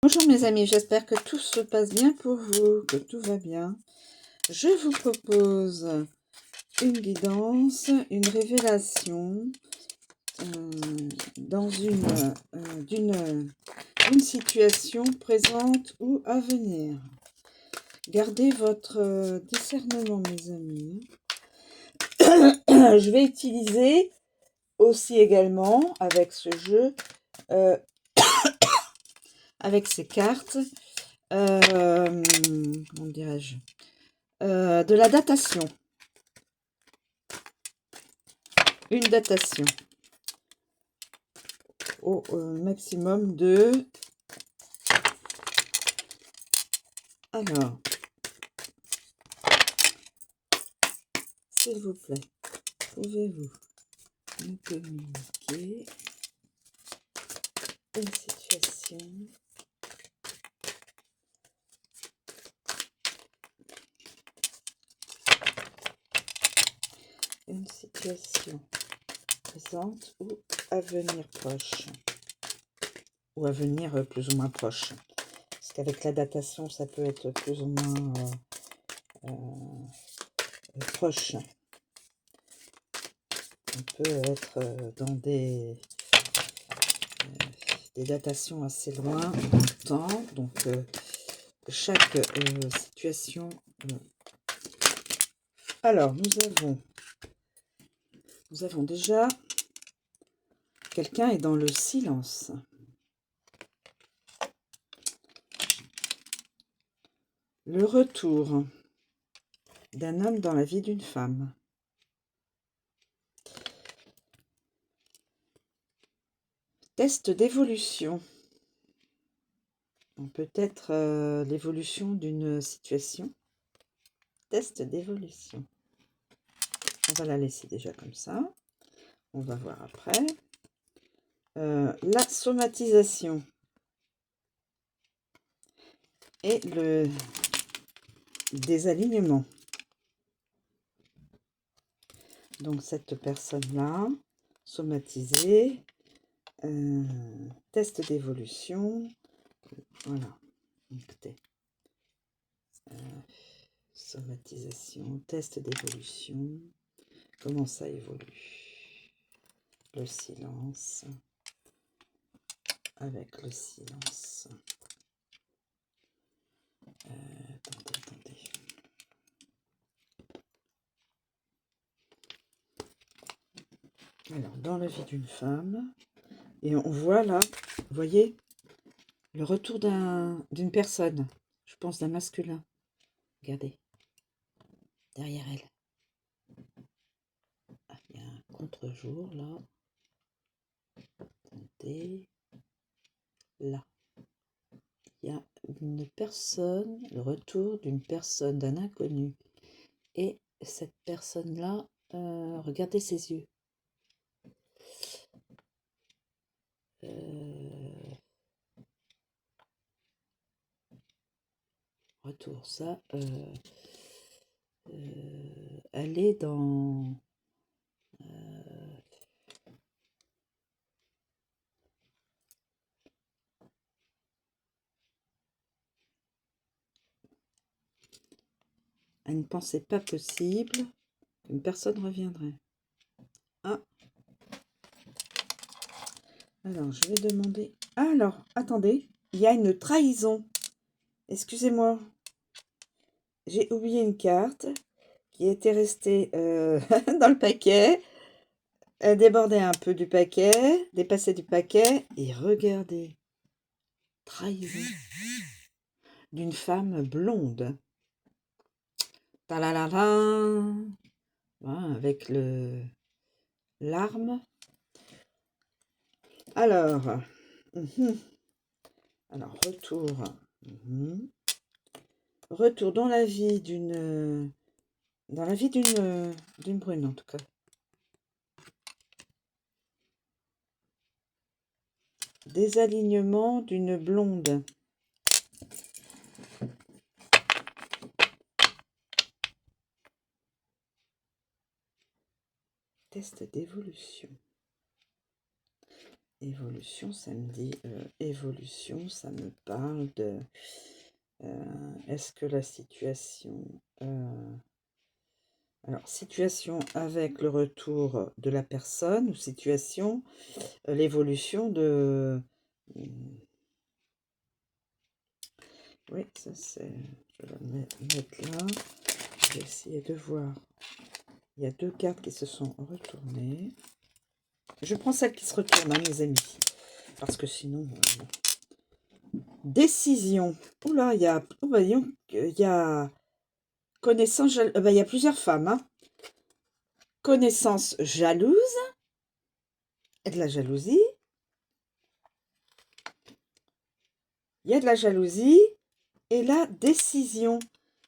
Bonjour mes amis, j'espère que tout se passe bien pour vous, que tout va bien. Je vous propose une guidance, une révélation dans d'une situation présente ou à venir. Gardez votre discernement mes amis. Je vais utiliser aussi également avec ce jeu, avec ces cartes, comment dirais-je, de la datation. Une datation au maximum de... Alors, s'il vous plaît, pouvez-vous nous communiquer une situation présente ou à venir proche, ou à venir plus ou moins proche, parce qu'avec la datation ça peut être plus ou moins proche. On peut être dans des datations assez loin dans le temps, donc chaque situation. Alors nous avons déjà quelqu'un est dans le silence. Le retour d'un homme dans la vie d'une femme. Test d'évolution. Peut-être l'évolution d'une situation. Test d'évolution. On va la laisser déjà comme ça. On va voir après. La somatisation. Et le désalignement. Donc cette personne-là, somatisée, test d'évolution. Voilà. Écoutez. Somatisation, test d'évolution. Comment ça évolue? Le silence. Avec le silence. Attendez. Alors, dans la vie d'une femme, et on voit là, vous voyez, le retour d'une personne, je pense d'un masculin. Regardez, derrière elle. Ah, il y a un contre-jour là. Attendez. Là. Il y a une personne, le retour d'une personne, d'un inconnu. Et cette personne-là, regardez ses yeux. Retour, ça, elle est dans... elle ne pensait pas possible qu'une personne reviendrait. Ah. Alors, je vais demander... Alors, attendez, il y a une trahison. Excusez-moi. J'ai oublié une carte qui était restée dans le paquet. Elle débordait un peu du paquet, dépassait du paquet. Et regardez. Trahison d'une femme blonde. Talalala. Voilà, avec l'arme. Alors, alors retour. Retour dans la vie d'une brune en tout cas. Désalignement d'une blonde. Test d'évolution. Évolution, ça me dit évolution, ça me parle de... est-ce que la situation... alors, situation avec le retour de la personne ou situation, l'évolution de... oui, ça c'est... je vais la mettre là. Je vais essayer de voir. Il y a 2 cartes qui se sont retournées. Je prends celle qui se retourne, hein, mes amis. Parce que sinon... décision. Oula, il y a... oh, bah, disons qu'il y a... connaissance... bah, il y a plusieurs femmes, hein. Connaissance jalouse. Et de la jalousie. Il y a de la jalousie. Et la décision.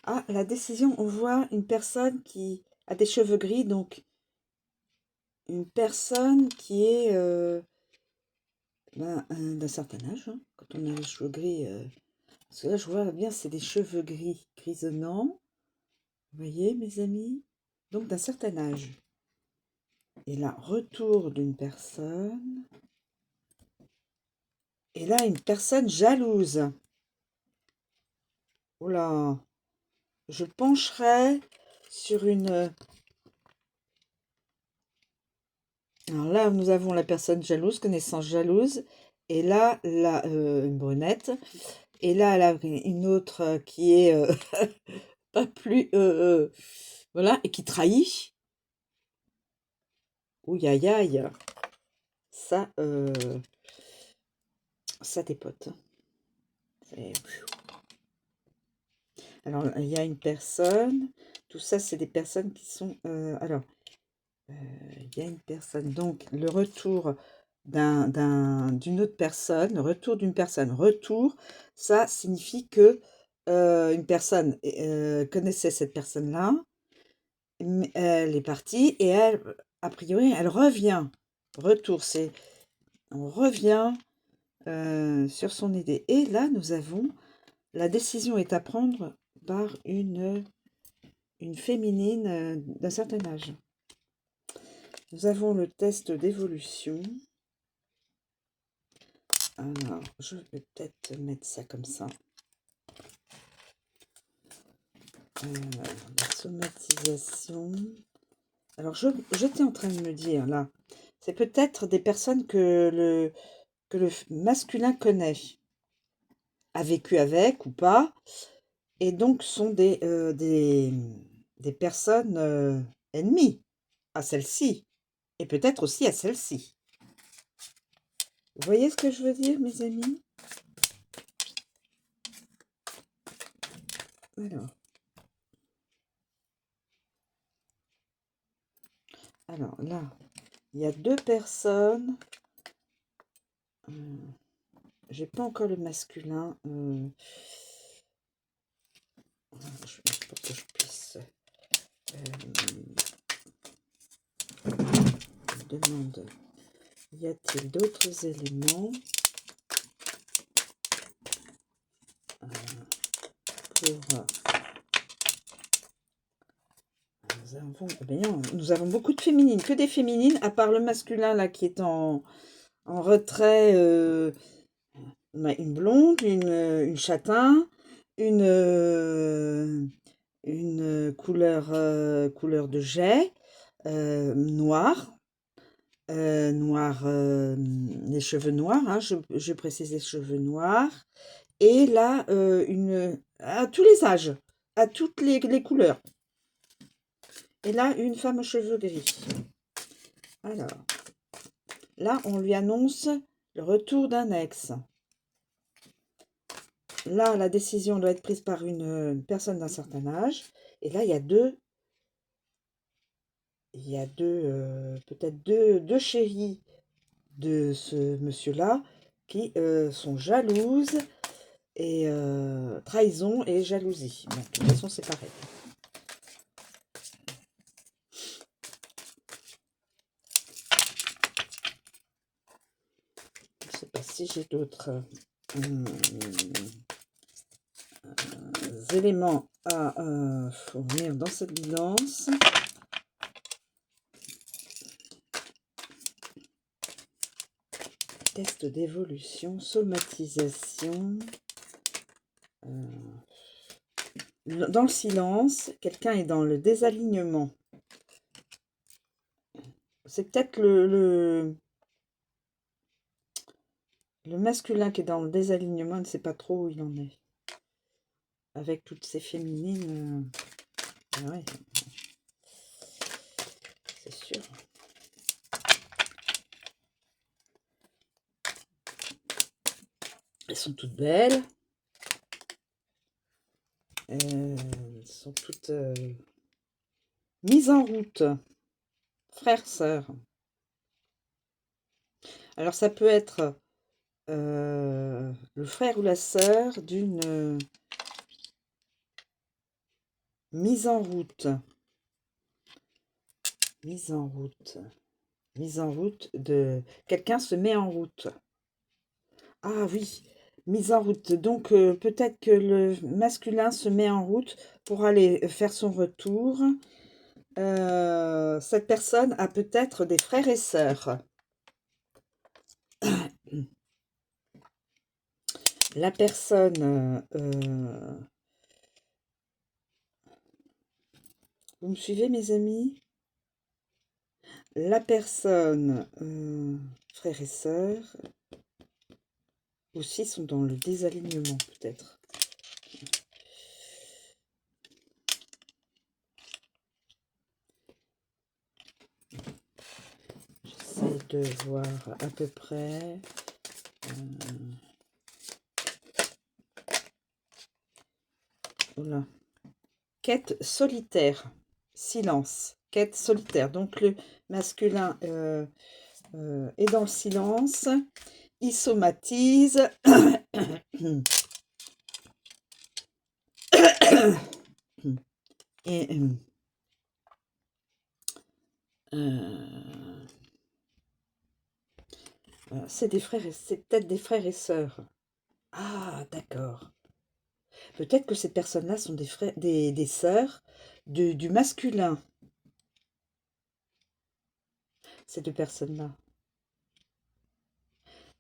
Ah, la décision, on voit une personne qui a des cheveux gris, donc une personne qui est d'un certain âge, hein, quand on a les cheveux gris. Parce que là, je vois bien, c'est des cheveux gris, grisonnants. Vous voyez, mes amis? Donc, d'un certain âge. Et là, retour d'une personne. Et là, une personne jalouse. Oula, je pencherai sur une... alors là, nous avons la personne jalouse, connaissance jalouse. Et là, une brunette. Et là, elle a une autre qui est pas plus... voilà, et qui trahit. Ouh, aïe, aïe. Ça, ça dépote. Alors, il y a une personne. Tout ça, c'est des personnes qui sont... alors, il y a une personne. Donc, le retour d'une autre personne, le retour d'une personne. Retour, ça signifie que une personne connaissait cette personne-là. Elle est partie et elle, a priori, elle revient. Retour, c'est... on revient sur son idée. Et là, nous avons... la décision est à prendre par une féminine d'un certain âge. Nous avons le test d'évolution. Alors, je vais peut-être mettre ça comme ça. La somatisation. Alors, j'étais en train de me dire, là, c'est peut-être des personnes que le masculin connaît, a vécu avec ou pas, et donc sont des personnes ennemies à celle-ci, et peut-être aussi à celle-ci. Vous voyez ce que je veux dire, mes amis? Alors là, il y a 2 personnes. J'ai pas encore le masculin. Pour que je puisse... je demande, y a-t-il d'autres éléments pour... nous avons beaucoup de féminines, que des féminines, à part le masculin là qui est en retrait. Une blonde, une châtain, une couleur, couleur de jais, noir, les cheveux noirs, hein, je précise les cheveux noirs, et là, à tous les âges, à toutes les couleurs. Et là, une femme aux cheveux gris. Alors, là, on lui annonce le retour d'un ex. Là, la décision doit être prise par une personne d'un certain âge. Et là, il y a peut-être deux chéris de ce monsieur-là qui sont jalouses et trahison et jalousie. Bon, de toute façon, c'est pareil. Je ne sais pas si j'ai d'autres éléments à fournir dans cette guidance. Test d'évolution, somatisation. Dans le silence, quelqu'un est dans le désalignement. C'est peut-être le masculin qui est dans le désalignement, il ne sait pas trop où il en est. Avec toutes ces féminines. Ouais, c'est sûr. Elles sont toutes belles. Elles sont toutes mises en route. Frères, sœurs. Alors ça peut être le frère ou la sœur d'une mise en route. Mise en route. Mise en route de... Quelqu'un se met en route. Ah oui, mise en route. Donc peut-être que le masculin se met en route pour aller faire son retour. Cette personne a peut-être des frères et sœurs. La personne... vous me suivez, mes amis? La personne, frères et sœurs, aussi sont dans le désalignement, peut-être. J'essaie de voir à peu près. Voilà. Quête solitaire. Silence. Quête solitaire. Donc le masculin est dans le silence. Il somatise. Et c'est des frères, c'est peut-être des frères et sœurs. Ah, d'accord. Peut-être que ces personnes-là sont des frères, des sœurs du masculin. Ces deux personnes-là.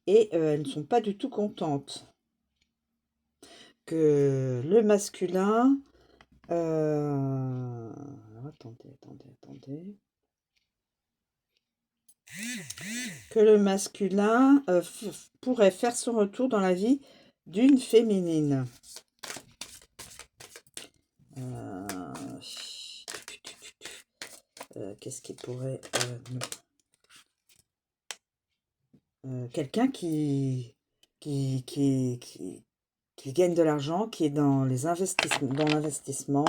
Et elles ne sont pas du tout contentes que le masculin... attendez. Que le masculin pourrait faire son retour dans la vie d'une féminine. Qu'est-ce qui pourrait... quelqu'un qui gagne de l'argent, qui est dans les investissements, dans l'investissement,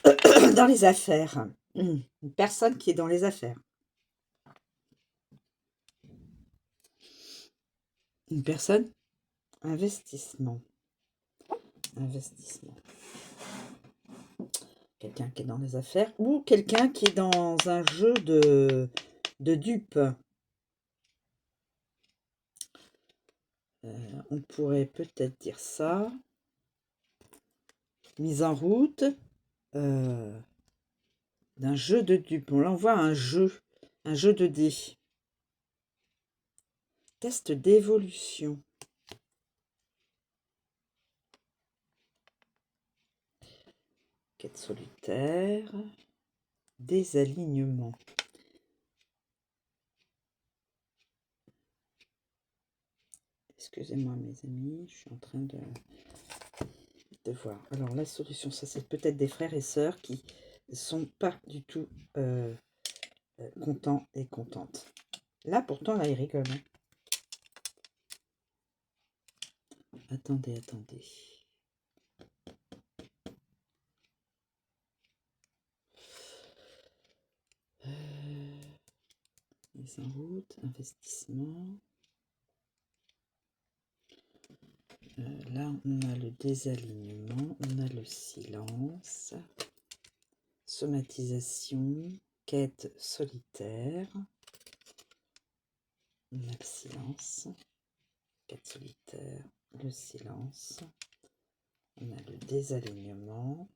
dans les affaires. Une personne qui est dans les affaires. Une personne, investissement. Investissement. Quelqu'un qui est dans les affaires ou quelqu'un qui est dans un jeu de dupes. On pourrait peut-être dire ça. Mise en route d'un jeu de dupes. On l'envoie à un jeu de dés. Test d'évolution. Quête solitaire. Désalignement. Excusez-moi mes amis, je suis en train de voir. Alors la solution, ça c'est peut-être des frères et sœurs qui sont pas du tout contents et contentes. Là pourtant, là ils rigolent. Hein. Attendez. Mise en route, investissement. Là, on a le désalignement, on a le silence, somatisation, quête solitaire, on a le silence, quête solitaire, le silence, on a le désalignement.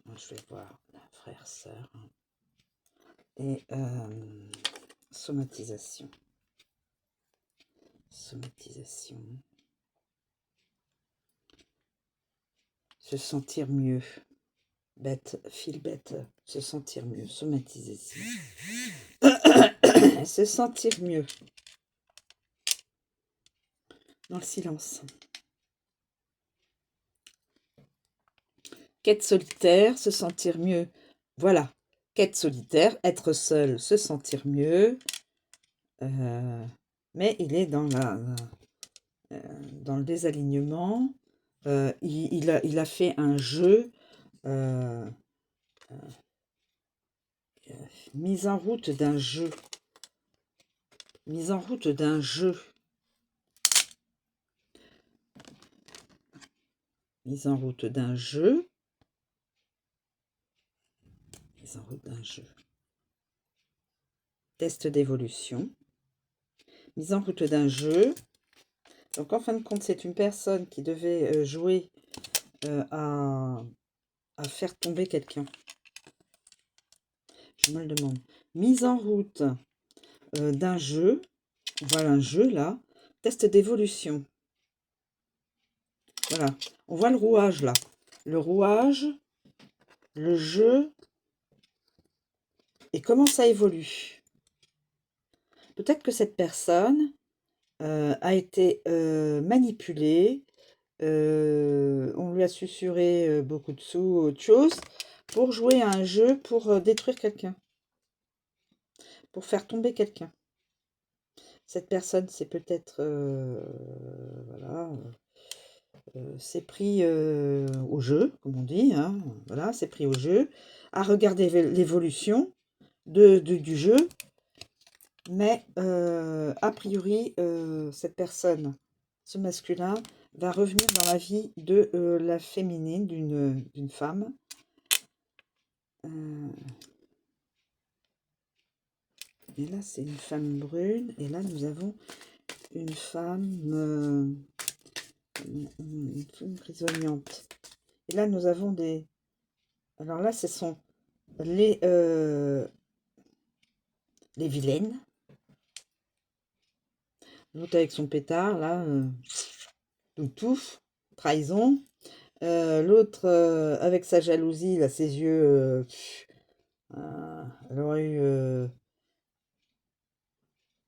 Moi, je vais voir la frère-sœur et somatisation. Somatisation. Se sentir mieux. Bête, feel bête. Se sentir mieux. Somatisation. Se sentir mieux. Dans le silence. Quête solitaire, se sentir mieux. Voilà. Quête solitaire, être seul, se sentir mieux. Mais il est dans le désalignement. Il a fait un jeu. Mise en route d'un jeu. Mise en route d'un jeu. Mise en route d'un jeu. Mise en route d'un jeu. Test d'évolution. Mise en route d'un jeu. Donc, en fin de compte, c'est une personne qui devait jouer à faire tomber quelqu'un. Je me le demande. Mise en route d'un jeu. Voilà un jeu, là. Test d'évolution. Voilà. On voit le rouage, là. Le rouage, le jeu, et comment ça évolue. Peut-être que cette personne a été manipulée. On lui a susurré beaucoup de sous, autre chose, pour jouer à un jeu pour détruire quelqu'un. Pour faire tomber quelqu'un. Cette personne, c'est peut-être... voilà... c'est pris au jeu, comme on dit, hein, voilà, c'est pris au jeu, à regarder l'évolution du jeu, mais a priori, cette personne, ce masculin, va revenir dans la vie de la féminine, d'une femme. Et là, c'est une femme brune, et là, nous avons une femme... une femme prisonnière. Et là, nous avons des... Alors là, ce sont les vilaines. L'autre avec son pétard, là, tout, trahison. L'autre avec sa jalousie, là, ses yeux... elle aurait eu...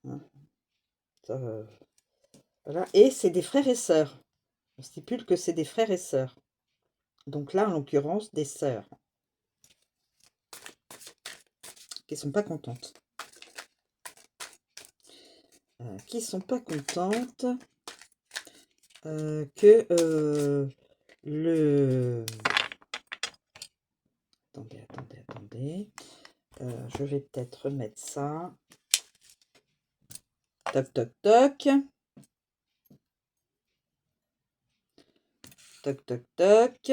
hein, ça, voilà. Et c'est des frères et sœurs. On stipule que c'est des frères et sœurs. Donc là, en l'occurrence, des sœurs. Qui sont pas contentes. Qui sont pas contentes que le... Attendez. Je vais peut-être remettre ça. Toc, toc, toc. Toc, toc, toc.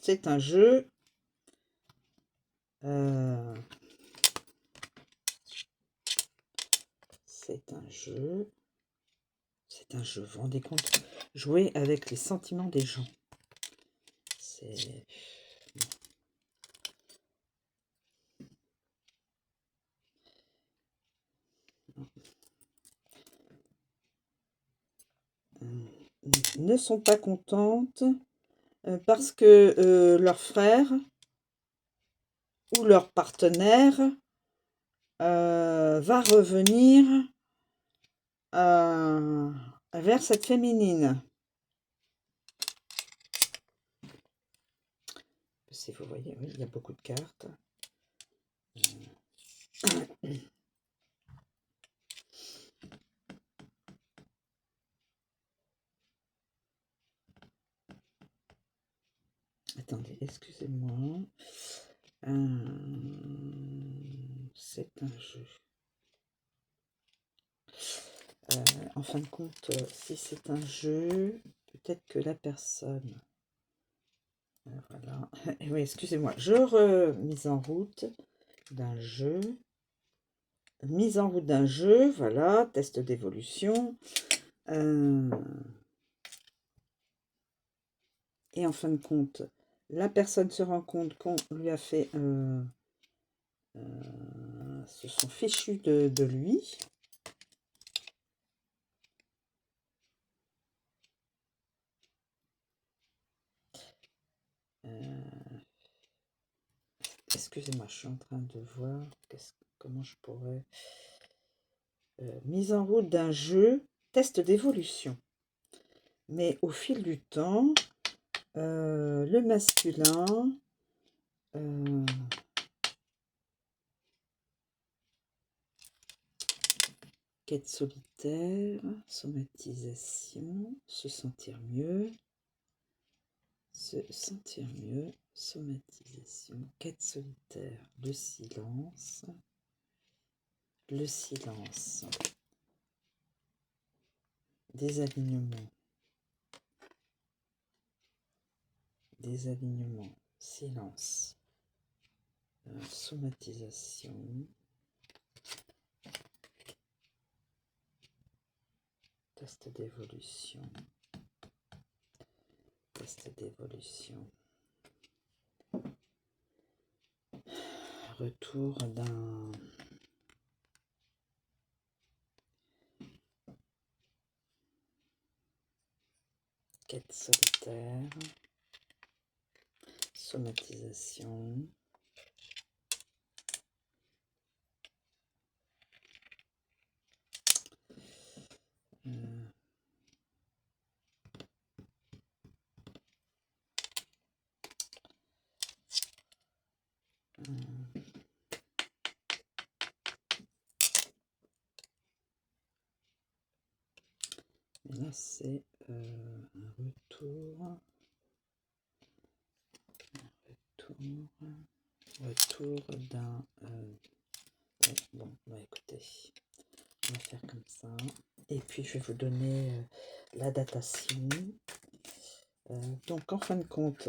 C'est un jeu. C'est un jeu. C'est un jeu. Vous vous rendez compte? Jouer avec les sentiments des gens. C'est... Ne sont pas contentes parce que leur frère ou leur partenaire va revenir vers cette féminine. Si vous voyez, oui, il y a beaucoup de cartes. Attendez, excusez-moi. C'est un jeu. En fin de compte, si c'est un jeu, peut-être que la personne... voilà. Oui, excusez-moi. Je remise en route d'un jeu. Mise en route d'un jeu, voilà. Test d'évolution. Et en fin de compte, la personne se rend compte qu'on lui a fait... se sont fichus de lui. excusez-moi, je suis en train de voir comment je pourrais... mise en route d'un jeu, test d'évolution. Mais au fil du temps, le masculin... quête solitaire, somatisation, se sentir mieux, somatisation, quête solitaire, le silence, désalignement, silence, somatisation, test d'évolution, retour d'un... quête solitaire, somatisation, et là c'est un retour d'un... bon, bah écoutez, on va faire comme ça. Et puis je vais vous donner la datation. Donc en fin de compte,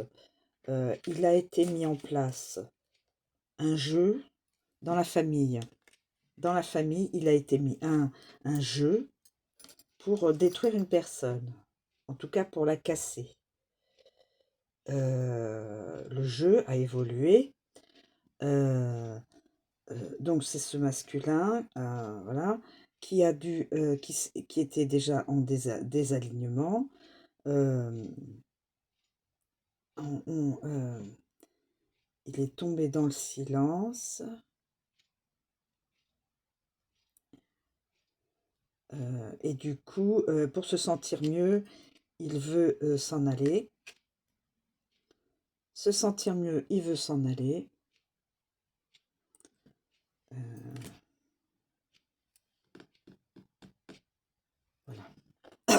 il a été mis en place un jeu dans la famille. Dans la famille, il a été mis un jeu pour détruire une personne. En tout cas pour la casser. Le jeu a évolué. Donc c'est ce masculin, voilà, qui a dû, qui était déjà en désalignement. Il est tombé dans le silence. Et du coup, pour se sentir mieux, il veut s'en aller. Se sentir mieux, il veut s'en aller. Voilà. On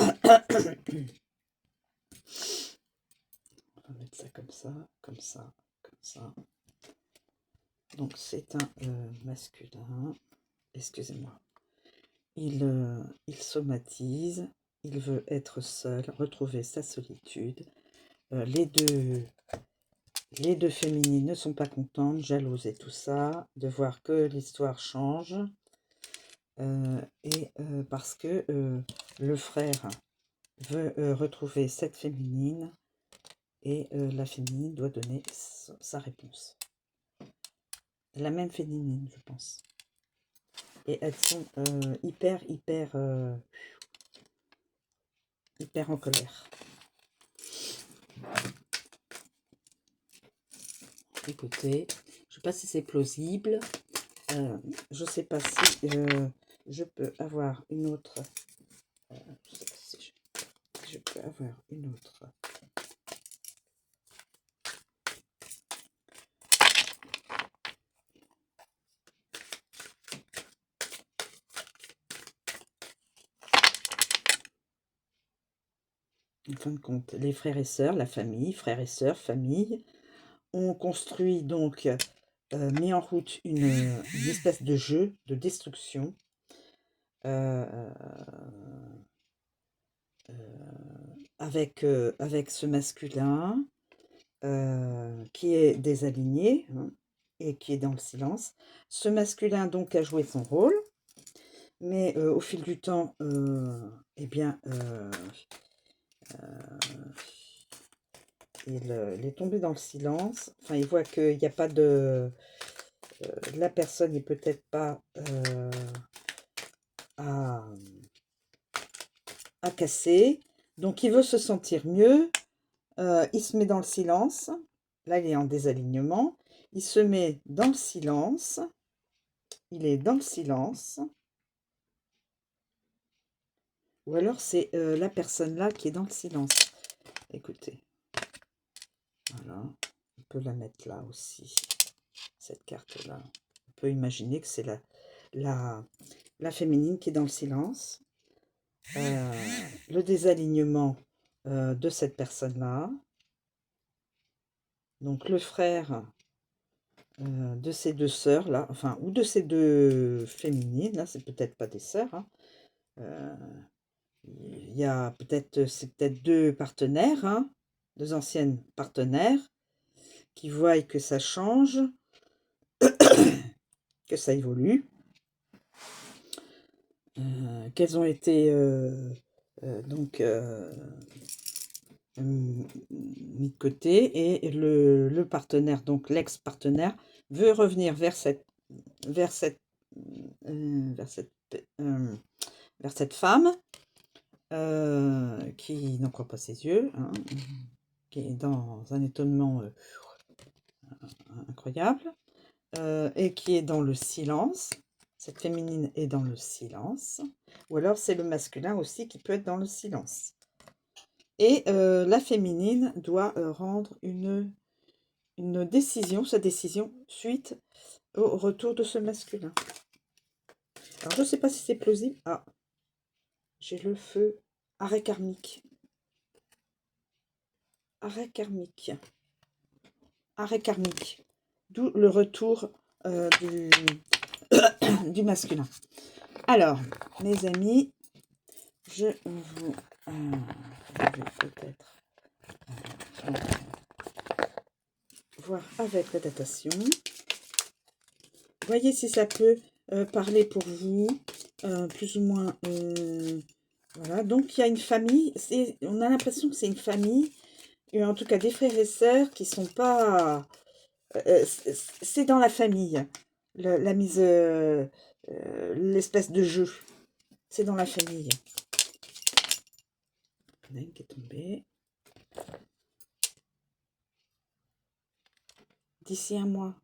va mettre ça comme ça, comme ça, comme ça. Donc c'est un masculin. Excusez-moi. Il somatise. Il veut être seul, retrouver sa solitude. Les deux féminines ne sont pas contentes, jalouses et tout ça, de voir que l'histoire change. Parce que le frère veut retrouver cette féminine et la féminine doit donner sa réponse. La même féminine, je pense. Et elles sont hyper en colère. Écoutez, je ne sais pas si c'est plausible. Je ne sais pas si je peux avoir une autre. Je ne sais pas si je peux avoir une autre. En fin de compte, les frères et sœurs, la famille, frères et sœurs, famille, ont construit donc, mis en route une espèce de jeu de destruction. Avec ce masculin qui est désaligné, hein, et qui est dans le silence. Ce masculin donc a joué son rôle, mais au fil du temps, eh bien, il est tombé dans le silence. Enfin, il voit qu'il n'y a pas de... la personne n'est peut-être pas à casser. Donc, il veut se sentir mieux. Il se met dans le silence. Là, il est en désalignement. il se met dans le silence. Il est dans le silence. Ou alors c'est la personne là qui est dans le silence. Écoutez. Voilà. On peut la mettre là aussi. Cette carte-là. On peut imaginer que c'est la féminine qui est dans le silence. Le désalignement de cette personne-là. Donc le frère de ces deux sœurs là, enfin, ou de ces deux féminines, là, c'est peut-être pas des sœurs, hein. Il y a peut-être, c'est peut-être deux partenaires, hein, deux anciennes partenaires, qui voient que ça change, que ça évolue, qu'elles ont été donc mis de côté, et le partenaire, donc l'ex-partenaire, veut revenir vers cette, vers cette, vers cette femme qui n'en croit pas ses yeux, hein, qui est dans un étonnement incroyable, et qui est dans le silence. Cette féminine est dans le silence, ou alors c'est le masculin aussi qui peut être dans le silence. Et la féminine doit rendre une décision, sa décision, suite au retour de ce masculin. Alors, je ne sais pas si c'est plausible. Ah, j'ai le feu. Arrêt karmique. Arrêt karmique. Arrêt karmique. D'où le retour du, du masculin. Alors, mes amis, je vous... je vais peut-être voir avec la datation. Voyez si ça peut parler pour vous, plus ou moins. Voilà, donc il y a une famille, on a l'impression que c'est une famille, en tout cas des frères et sœurs qui sont pas... c'est dans la famille, la mise, l'espèce de jeu, c'est dans la famille. Il y en a une qui est tombée. D'ici un mois,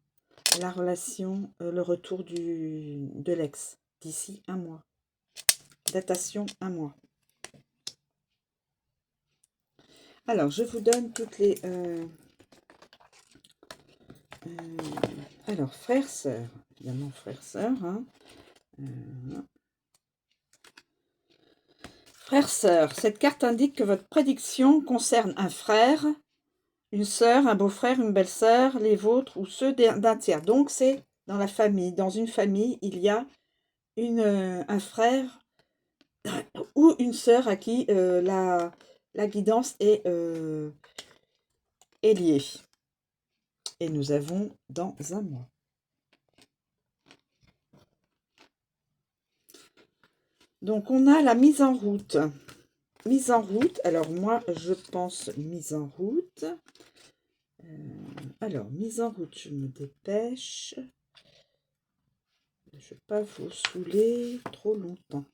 la relation, le retour de l'ex, d'ici un mois. Datation, un mois. Alors, je vous donne toutes les... alors, frères, sœurs. Évidemment, frères, sœurs. Hein. Frères, sœurs. Cette carte indique que votre prédiction concerne un frère, une sœur, un beau-frère, une belle-sœur, les vôtres ou ceux d'un tiers. Donc, c'est dans la famille. Dans une famille, il y a un frère ou une sœur à qui la guidance est liée. Et nous avons dans un mois. Donc, on a la mise en route. Mise en route. Alors, moi, je pense mise en route. Alors, mise en route, je me dépêche. Je ne vais pas vous saouler trop longtemps.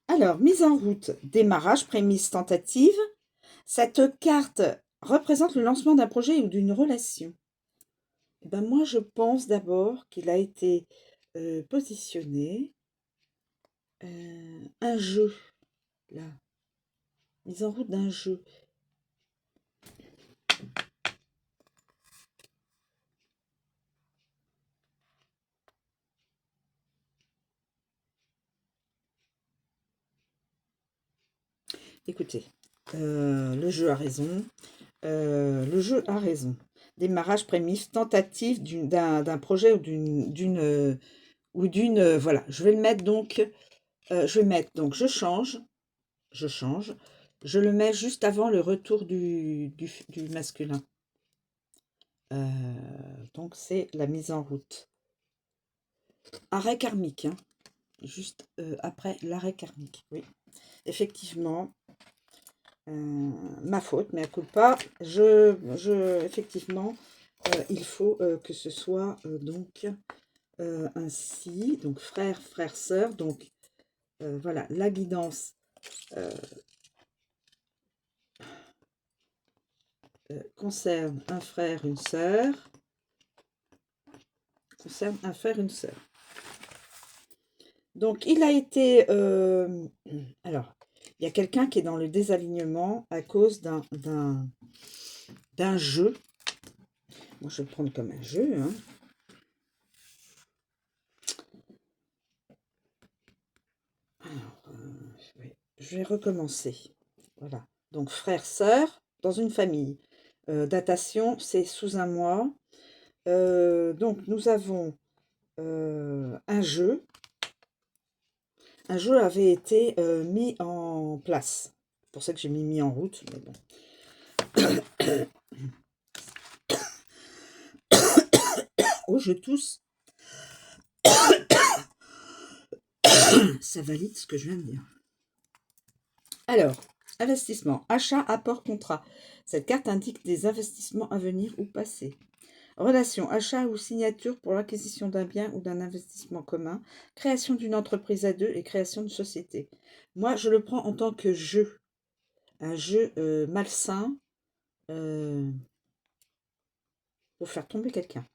Alors, mise en route, démarrage, prémisse, tentative. Cette carte représente le lancement d'un projet ou d'une relation. Et ben moi, je pense d'abord qu'il a été positionné un jeu, là. Mise en route d'un jeu. Écoutez, le jeu a raison. Le jeu a raison. Démarrage, prémisse, tentative d'un projet ou d'une voilà. Je vais le mettre donc. Je change. Je le mets juste avant le retour du masculin. Donc c'est la mise en route. Arrêt karmique, hein. Juste après l'arrêt karmique. Oui, effectivement. Ma faute, mais à coup pas. Effectivement, il faut que ce soit donc ainsi. Donc frère, sœur. Donc voilà, la guidance concerne un frère, une sœur. concerne un frère, une sœur. Donc, il a été... alors, il y a quelqu'un qui est dans le désalignement à cause d'un jeu. Moi, je vais le prendre comme un jeu. Hein. Alors, je vais recommencer. Voilà. Donc, frère, sœur, dans une famille. Datation, c'est sous un mois. Donc, nous avons un jeu. Un jeu avait été mis en place. C'est pour ça que j'ai mis en route. Mais bon. Oh, je tousse. Ça valide ce que je viens de dire. Alors, investissement, achat, apport, contrat. Cette carte indique des investissements à venir ou passés. Relation, achat ou signature pour l'acquisition d'un bien ou d'un investissement commun. Création d'une entreprise à deux et création de société. Moi, je le prends en tant que jeu. Un jeu malsain pour faire tomber quelqu'un.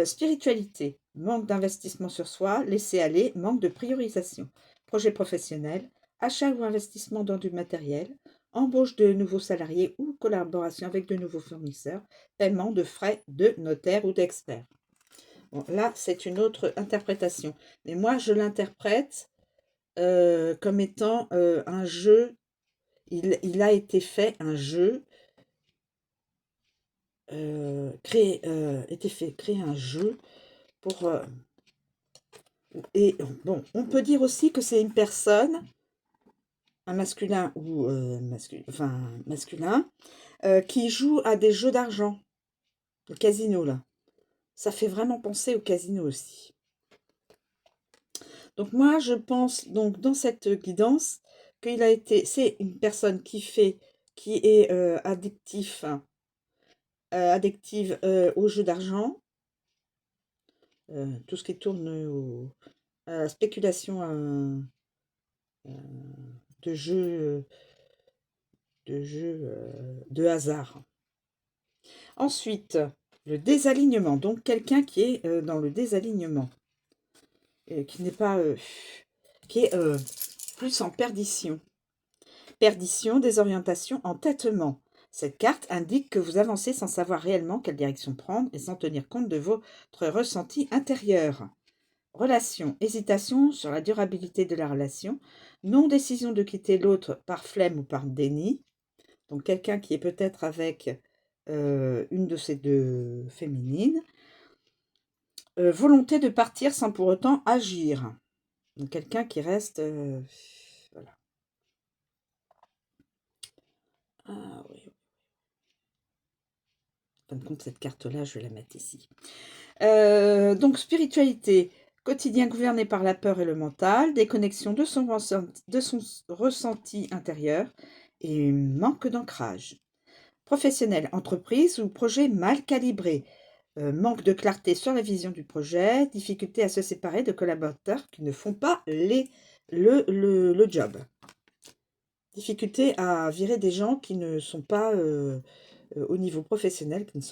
Spiritualité, manque d'investissement sur soi, laisser aller, manque de priorisation. Projet professionnel, achat ou investissement dans du matériel, embauche de nouveaux salariés ou collaboration avec de nouveaux fournisseurs, paiement de frais de notaire ou d'expert. Bon, là, c'est une autre interprétation. Mais moi, je l'interprète comme étant un jeu. Il a été fait un jeu, créer un jeu pour... et bon, on peut dire aussi que c'est une personne, un masculin ou masculin, qui joue à des jeux d'argent, le casino là. Ça fait vraiment penser au casino aussi. Donc moi, je pense donc dans cette guidance qu'il a été, c'est une personne qui est addictive aux jeux d'argent, tout ce qui tourne à la spéculation de jeux de hasard. Ensuite, le désalignement, donc quelqu'un qui est dans le désalignement, qui n'est pas, qui est plus en perdition. Perdition, désorientation, entêtement. Cette carte indique que vous avancez sans savoir réellement quelle direction prendre et sans tenir compte de votre ressenti intérieur. Relation, hésitation sur la durabilité de la relation, non-décision de quitter l'autre par flemme ou par déni. Donc quelqu'un qui est peut-être avec une de ces deux féminines. Volonté de partir sans pour autant agir. Donc quelqu'un qui reste... voilà. Ah oui. En fin de compte, cette carte-là, je vais la mettre ici. Donc spiritualité, quotidien gouverné par la peur et le mental, déconnexion de son ressenti intérieur et manque d'ancrage. Professionnel, entreprise ou projet mal calibré. Manque de clarté sur la vision du projet, difficulté à se séparer de collaborateurs qui ne font pas le job. Difficulté à virer des gens qui ne sont pas au niveau professionnel, qui ne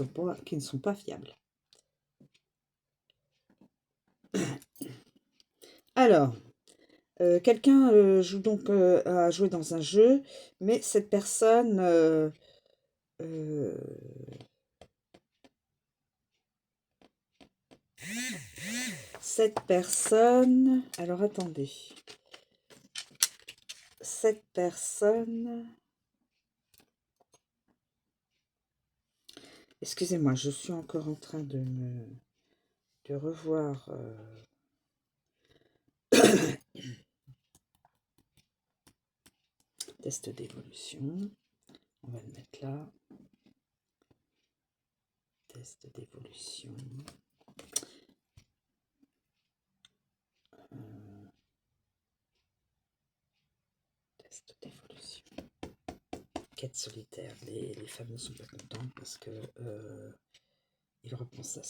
sont pas fiables. Alors, quelqu'un joue donc a joué dans un jeu, mais cette personne alors attendez, cette personne, excusez-moi, je suis encore en train de revoir test d'évolution, on va le mettre là, test d'évolution, test d'évolution, quête solitaire, les femmes ne sont pas contentes parce que il reprend ça,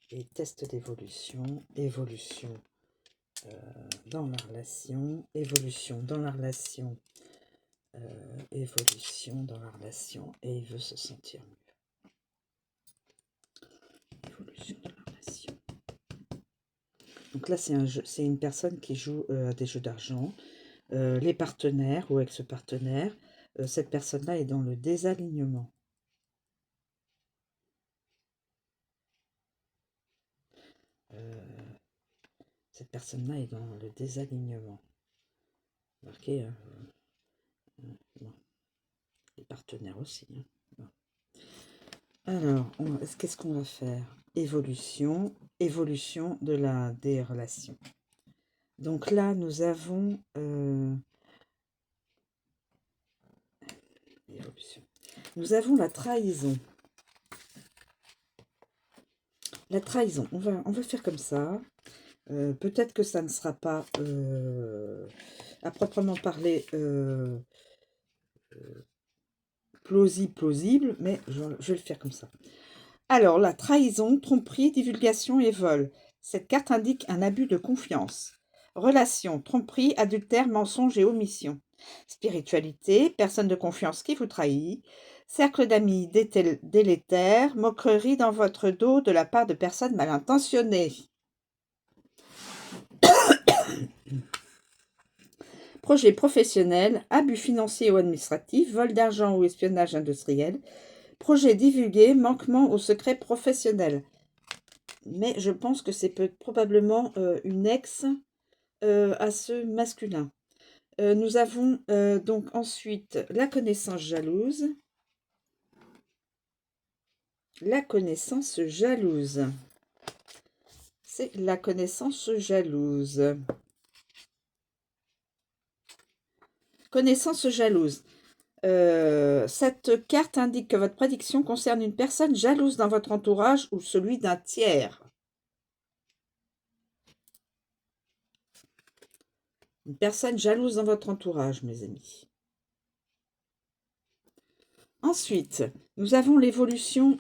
et test d'évolution, évolution dans la relation, évolution dans la relation, évolution dans la relation, et il veut se sentir mieux. Donc là, c'est une personne qui joue à des jeux d'argent. Les partenaires ou ex-partenaires. Cette personne-là est dans le désalignement. Cette personne-là est dans le désalignement. Marqué, bon, les partenaires aussi. Hein. Bon. Alors, qu'est-ce qu'on va faire? Évolution des relations. Donc là, nous avons Nous avons la trahison. La trahison, on va faire comme ça. Peut-être que ça ne sera pas à proprement parler plausible, mais je vais le faire comme ça. Alors, la trahison, tromperie, divulgation et vol. Cette carte indique un abus de confiance. Relation, tromperie, adultère, mensonge et omission. Spiritualité, personne de confiance qui vous trahit. Cercle d'amis délétère, moquerie dans votre dos de la part de personnes mal intentionnées. Projet professionnel, abus financier ou administratif, vol d'argent ou espionnage industriel. Projet divulgué, manquement au secret professionnel. Mais je pense que c'est probablement une ex à ce masculin. Nous avons donc ensuite la connaissance jalouse. La connaissance jalouse. C'est la connaissance jalouse. Connaissance jalouse. Cette carte indique que votre prédiction concerne une personne jalouse dans votre entourage ou celui d'un tiers. Une personne jalouse dans votre entourage, mes amis. Ensuite, nous avons l'évolution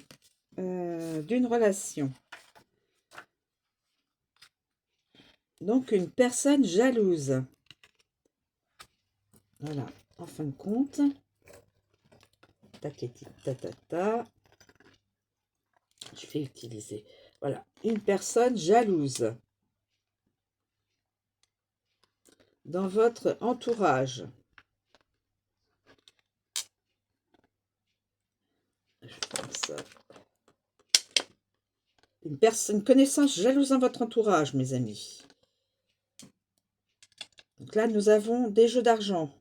d'une relation. Donc, une personne jalouse. Voilà, en fin de compte. Je vais utiliser. Voilà, une personne jalouse. Dans votre entourage. Ça. Une connaissance jalouse dans votre entourage, mes amis. Donc là, nous avons des jeux d'argent.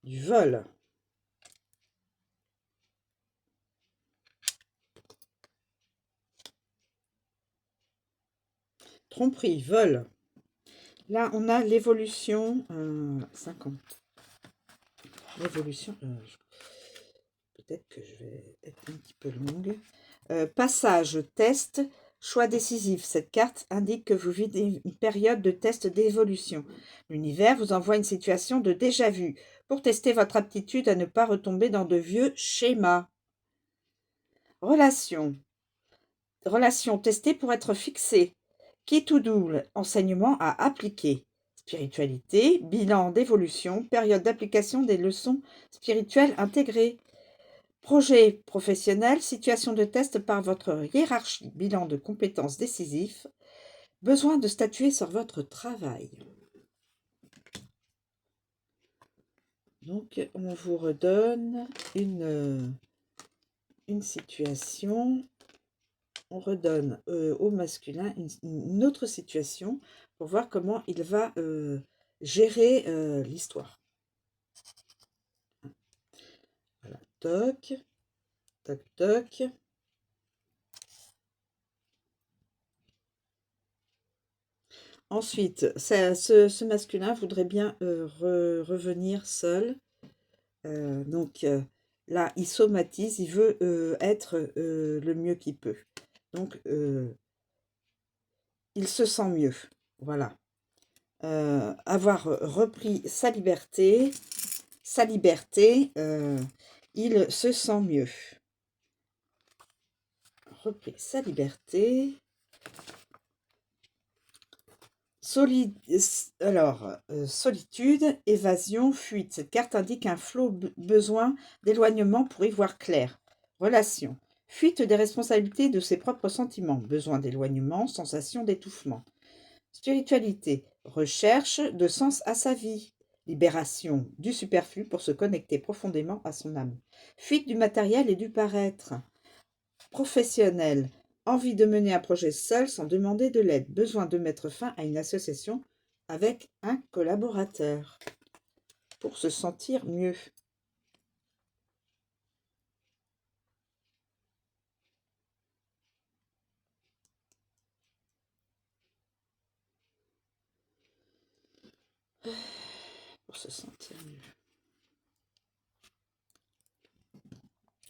Du vol. Tromperie, vol. Là, on a l'évolution 50. L'évolution, peut-être que je vais être un petit peu longue. Passage, test, choix décisif. Cette carte indique que vous vivez une période de test d'évolution. L'univers vous envoie une situation de déjà-vu pour tester votre aptitude à ne pas retomber dans de vieux schémas. Relation. Relation testée pour être fixée. Qui tout double, enseignement à appliquer. Spiritualité, bilan d'évolution, période d'application des leçons spirituelles intégrées. Projet professionnel, situation de test par votre hiérarchie, bilan de compétences décisifs. Besoin de statuer sur votre travail. Donc, on vous redonne une situation. On redonne au masculin une autre situation pour voir comment il va gérer l'histoire. Voilà, toc, toc, toc. Ensuite, ce masculin voudrait bien revenir seul. Donc là, il somatise, il veut être le mieux qu'il peut. Donc, il se sent mieux. Voilà. Avoir repris sa liberté, il se sent mieux. Repris sa liberté. Solitude, évasion, fuite. Cette carte indique un flot besoin d'éloignement pour y voir clair. Relation. Fuite des responsabilités de ses propres sentiments, besoin d'éloignement, sensation d'étouffement. Spiritualité, recherche de sens à sa vie, libération du superflu pour se connecter profondément à son âme. Fuite du matériel et du paraître. Professionnel, envie de mener un projet seul sans demander de l'aide, besoin de mettre fin à une association avec un collaborateur pour se sentir mieux. Pour se sentir mieux.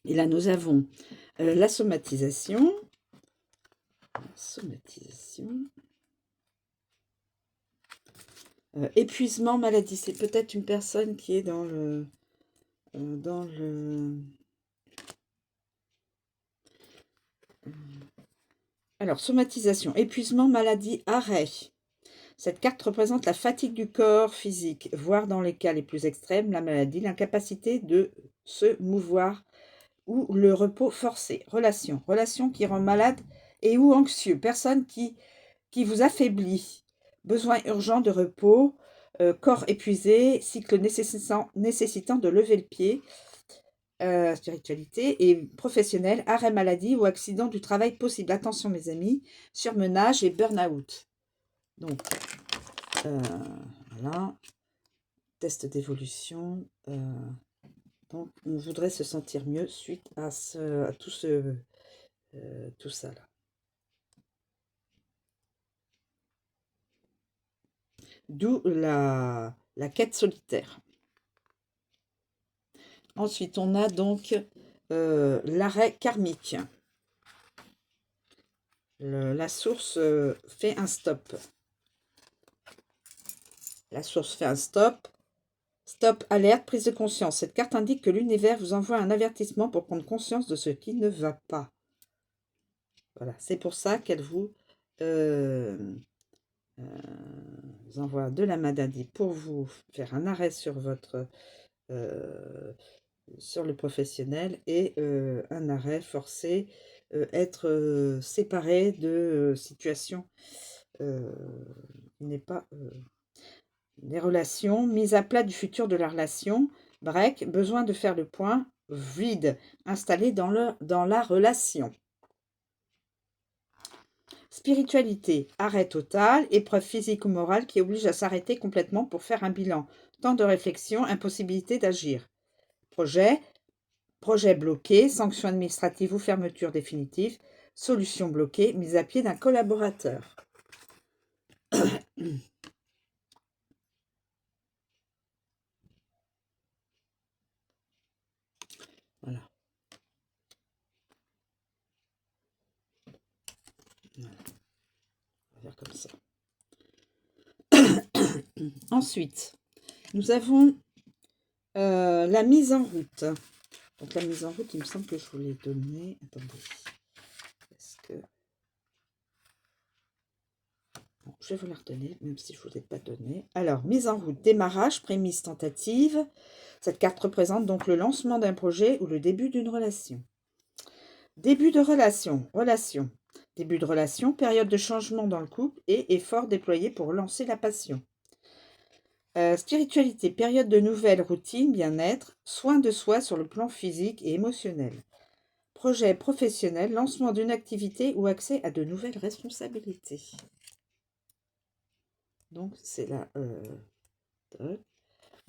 Et là, nous avons la somatisation. Épuisement, maladie. C'est peut-être une personne qui est dans le... Alors, somatisation, épuisement, maladie, arrêt. Cette carte représente la fatigue du corps physique, voire dans les cas les plus extrêmes, la maladie, l'incapacité de se mouvoir ou le repos forcé. Relation qui rend malade et ou anxieux. Personne qui vous affaiblit. Besoin urgent de repos, corps épuisé, cycle nécessitant de lever le pied. Spiritualité et professionnelle, arrêt maladie ou accident du travail possible. Attention mes amis, surmenage et burn-out. Donc, voilà, test d'évolution. Donc, on voudrait se sentir mieux suite à tout ça là. D'où la quête solitaire. Ensuite, on a donc l'arrêt karmique. La source fait un stop. La source fait un stop. Stop, alerte, prise de conscience. Cette carte indique que l'univers vous envoie un avertissement pour prendre conscience de ce qui ne va pas. Voilà, c'est pour ça qu'elle vous envoie de la maladie pour vous faire un arrêt sur votre sur le professionnel et un arrêt forcé, être séparé de situations qui n'est pas les relations, mise à plat du futur de la relation, break, besoin de faire le point, vide, installé dans la relation. Spiritualité, arrêt total, épreuve physique ou morale qui oblige à s'arrêter complètement pour faire un bilan. Temps de réflexion, impossibilité d'agir. Projet bloqué, sanction administrative ou fermeture définitive. Solution bloquée, mise à pied d'un collaborateur. Voilà. On va faire comme ça. Ensuite, nous avons la mise en route. Donc la mise en route, il me semble que je vous l'ai donnée. Attendez. Est-ce que... Bon, je vais vous la redonner, même si je ne vous l'ai pas donnée. Alors, mise en route, démarrage, prémisse, tentative. Cette carte représente donc le lancement d'un projet ou le début d'une relation. Début de relation. Début de relation, période de changement dans le couple et effort déployé pour lancer la passion. Spiritualité, période de nouvelles routines, bien-être, soin de soi sur le plan physique et émotionnel. Projet professionnel, lancement d'une activité ou accès à de nouvelles responsabilités. Donc, c'est là.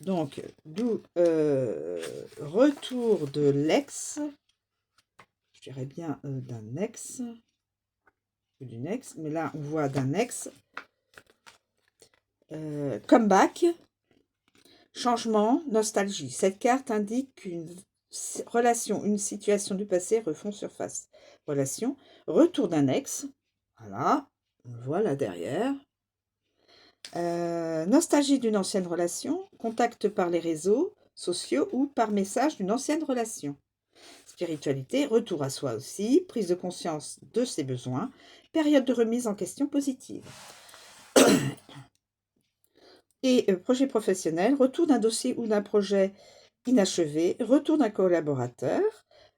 Donc, d'où retour de l'ex, je dirais bien d'un ex, ou d'une ex, mais là, on voit d'un ex. Comeback, changement, nostalgie. Cette carte indique qu'une relation, une situation du passé refont surface. Relation, retour d'un ex, voilà, on le voit là derrière. Nostalgie d'une ancienne relation, contact par les réseaux sociaux ou par message d'une ancienne relation. Spiritualité, retour à soi aussi, prise de conscience de ses besoins, période de remise en question positive. Et projet professionnel, retour d'un dossier ou d'un projet inachevé, retour d'un collaborateur,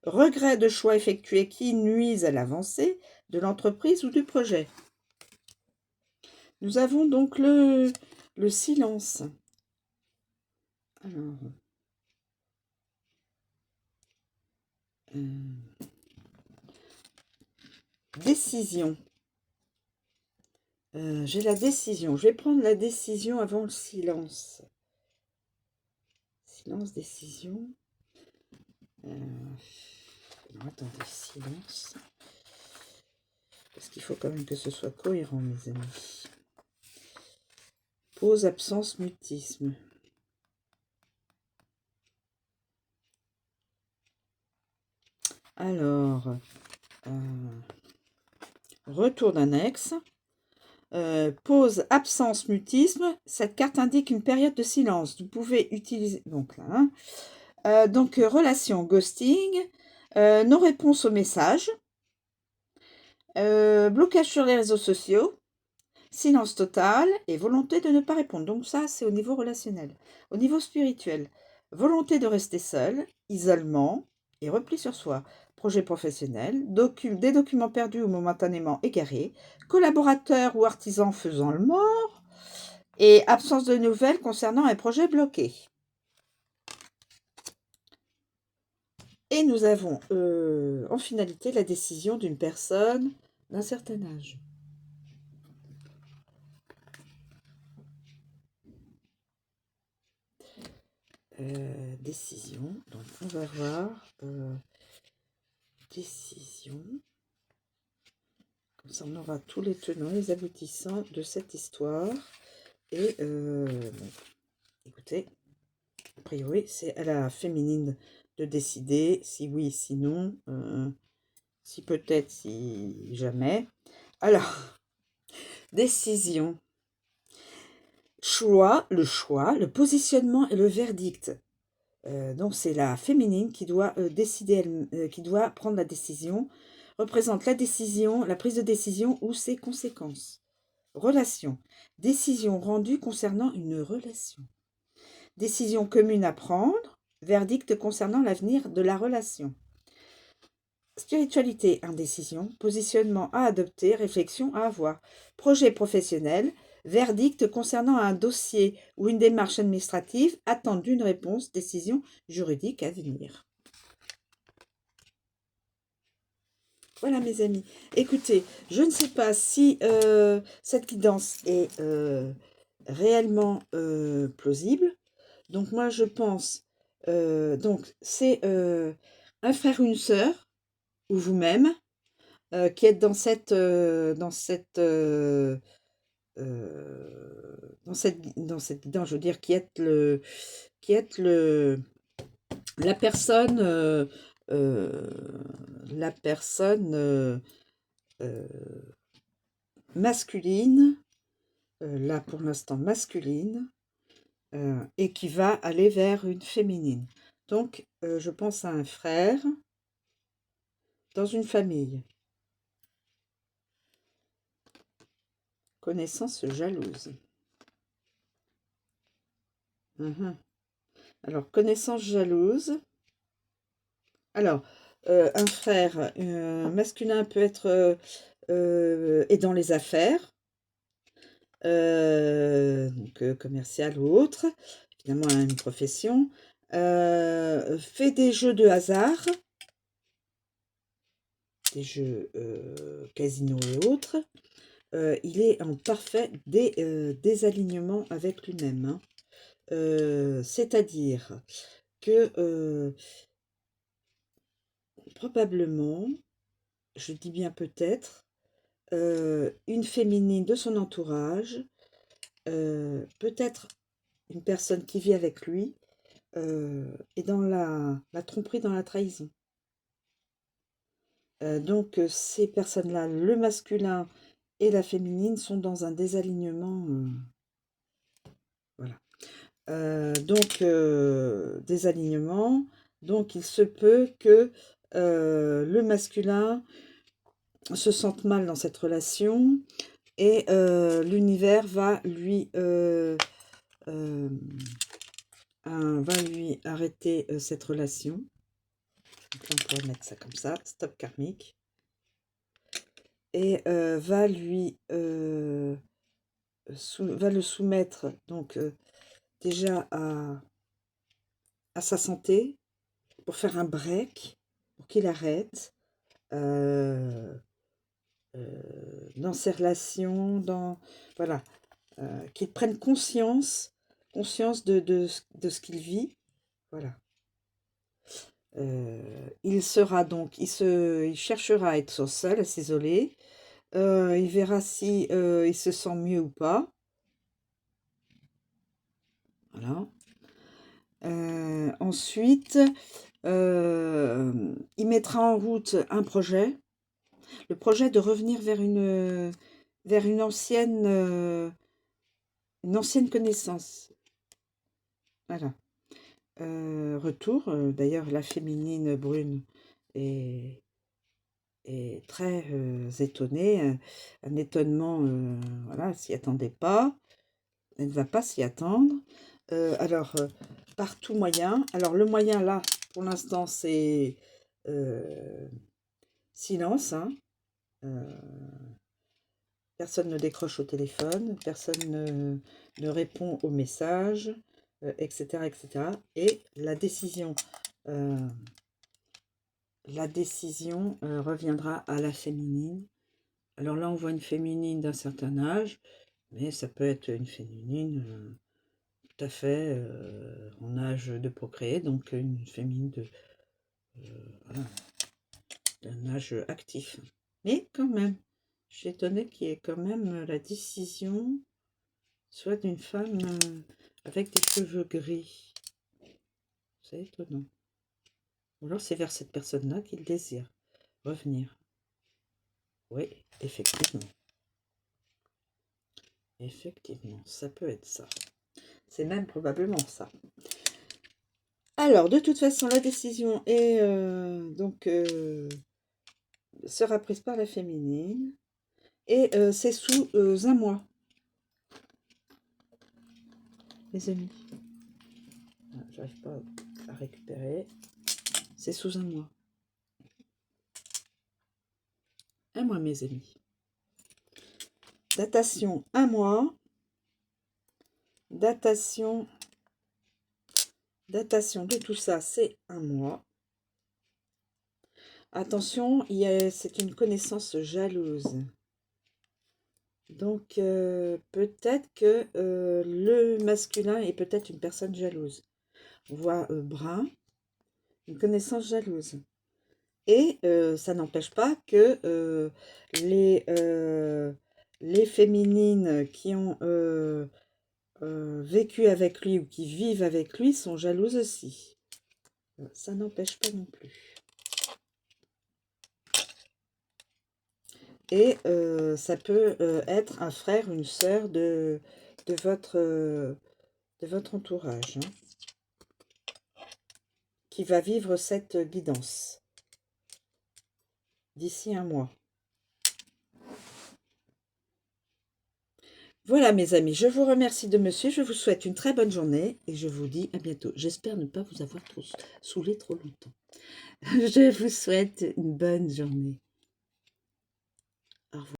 regret de choix effectués qui nuisent à l'avancée de l'entreprise ou du projet. Nous avons donc le silence. Alors, décision. J'ai la décision. Je vais prendre la décision avant le silence. Silence, décision. Non, attendez, silence. Parce qu'il faut quand même que ce soit cohérent, mes amis. Pause, absence, mutisme. Alors, retour d'annexe. Pause, absence, mutisme. Cette carte indique une période de silence. Vous pouvez utiliser... Donc là, hein. Relation, ghosting, non-réponse aux messages, blocage sur les réseaux sociaux, silence total et volonté de ne pas répondre. Donc ça, c'est au niveau relationnel. Au niveau spirituel, volonté de rester seul, isolement et repli sur soi. Projet professionnel, des documents perdus ou momentanément égarés, collaborateurs ou artisans faisant le mort et absence de nouvelles concernant un projet bloqué. Et nous avons en finalité la décision d'une personne d'un certain âge. Décision, donc on va voir décision. Comme ça on aura tous les tenants, les aboutissants de cette histoire. Et écoutez, a priori c'est à la féminine de décider si oui, si non, si peut-être, si jamais. Alors, décision. Le positionnement et le verdict. Donc c'est la féminine qui doit décider, qui doit prendre la décision, représente la décision, la prise de décision ou ses conséquences. Relation. Décision rendue concernant une relation. Décision commune à prendre, verdict concernant l'avenir de la relation. Spiritualité, indécision, positionnement à adopter, réflexion à avoir. Projet professionnel, verdict concernant un dossier ou une démarche administrative, attente d'une réponse, décision juridique à venir. Voilà mes amis. Écoutez, je ne sais pas si cette guidance est réellement plausible. Donc moi je pense, donc c'est un frère ou une sœur, ou vous-même, qui êtes dans cette guidance, je veux dire, qui êtes la personne, masculine, là pour l'instant masculine, et qui va aller vers une féminine. Donc, je pense à un frère dans une famille. Connaissance jalouse. Alors, connaissance jalouse. Alors, un frère masculin peut être est dans les affaires, donc commercial ou autre, évidemment une profession, fait des jeux de hasard, des jeux casino et autres. Il est en parfait désalignement avec lui-même, hein. C'est-à-dire que probablement, je dis bien peut-être, une féminine de son entourage, peut-être une personne qui vit avec lui, est dans la tromperie, dans la trahison. Donc ces personnes-là, le masculin et la féminine, sont dans un désalignement. Voilà. Désalignement. Donc il se peut que le masculin se sente mal dans cette relation et l'univers va lui arrêter cette relation. Donc là, on pourrait mettre ça comme ça, stop karmique. Et va le soumettre donc déjà à sa santé, pour faire un break, pour qu'il arrête dans ses relations, voilà, qu'il prenne conscience de ce qu'il vit, voilà. Il sera donc, il cherchera à être seul, à s'isoler. Il verra si il se sent mieux ou pas. Voilà. Ensuite, il mettra en route un projet. Le projet de revenir vers une ancienne connaissance. Voilà. Retour. D'ailleurs, la féminine brune est très étonnée. Un étonnement, voilà, elle s'y attendait pas. Elle ne va pas s'y attendre. Alors, par tout moyen. Alors, le moyen, là, pour l'instant, c'est silence. Hein. Personne ne décroche au téléphone, personne ne répond aux messages, etc., etc. Et la décision reviendra à la féminine. Alors là, on voit une féminine d'un certain âge, mais ça peut être une féminine tout à fait en âge de procréer, donc une féminine voilà, d'un âge actif. Mais quand même, je suis étonnée qu'il y ait quand même la décision soit d'une femme avec des cheveux gris. C'est étonnant. Ou alors c'est vers cette personne-là qu'il désire revenir. Oui, effectivement. Effectivement, ça peut être ça. C'est même probablement ça. Alors, de toute façon, la décision est sera prise par la féminine. Et c'est sous un mois, les amis. J'arrive pas à récupérer. C'est sous un mois. Un mois, mes amis. Datation, un mois. Datation de tout ça, c'est un mois. Attention, c'est une connaissance jalouse. Donc, peut-être que le masculin est peut-être une personne jalouse. On voit brun, une connaissance jalouse. Et ça n'empêche pas que les féminines qui ont vécu avec lui ou qui vivent avec lui sont jalouses aussi. Ça n'empêche pas non plus. Et ça peut être un frère, une sœur de votre entourage, hein, qui va vivre cette guidance d'ici un mois. Voilà mes amis, je vous remercie de me suivre, je vous souhaite une très bonne journée et je vous dis à bientôt. J'espère ne pas vous avoir trop saoulé trop longtemps. Je vous souhaite une bonne journée. Au revoir.